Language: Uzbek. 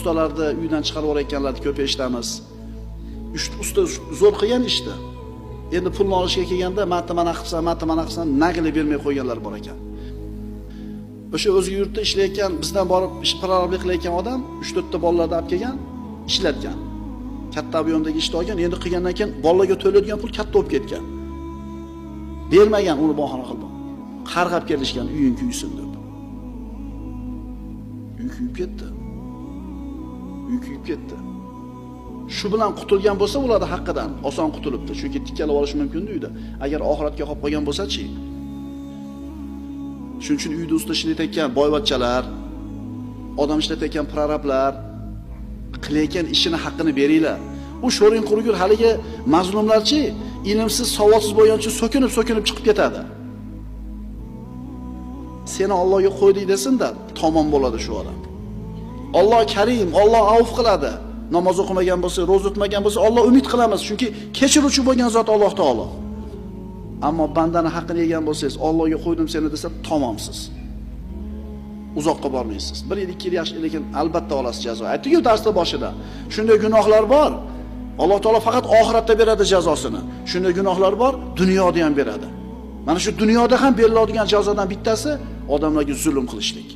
ustalarni uydan chiqarib yuborayotganlarni ko'p eshitamiz. Usta zo'r qilgan ishdi. Endi pulni olishga kelganda mana qilsam, nagili bermay qo'yganlar bor ekan. O'sha o'zga yurtda ishlayotgan, bizdan borib ish prorablik qilayotgan odam 3-4 ta bolalarni olib kelgan, ishlatgan. Katta ob'yomdagi ishni olgan, endi qilgandan keyin bolalarga to'laydigan pul katta bo'lib ketgan. Bermagan, uni bahona qildi. Qarg'ab kelishgan, uying kuysin deb. Uy kuyib ketdi. Shu bilan qutulgan bo'lsa, ularning haqqidan oson qutulibdi. Chunki tikkala olish mumkin uyda. Agar oxiratga qolib qolgan bo'lsa-chi? Shuning uchun uyda usta ishlayotgan boyvachchalar, odam ishlayotgan prorablar qilayotgan ishini haqqini beringlar. U sho'ring qurgur haligi mazlumlarchi, ilmsiz, savodsiz bo'lgancha so'kinib chiqib ketadi. Seni Allohga qo'ydik desin-da, tamom bo'ladi shu odam. Alloh Karim, Alloh avf qiladi. Namoz o'qimagan bo'lsa, ro'za tutmagan bo'lsa, Alloh umid qilamiz, chunki kechiruvchi bo'lgan zot Alloh taolo. Ammo bandani haqqini yegan bo'lsangiz, Allohga qo'ydim seni desa, tamomsiz. Uzoqqa bormaysiz. 1 yil, 2 yil yaxshi, lekin albatta olasiz jazo. Aytdik-ku darsda boshida. Shunday gunohlar bor. Alloh taolo faqat oxiratda beradi jazosini. Shunday gunohlar bor, dunyoda ham beradi. Mana shu dunyoda ham beriladigan jazodan bittasi odamlarga zulm qilishlik.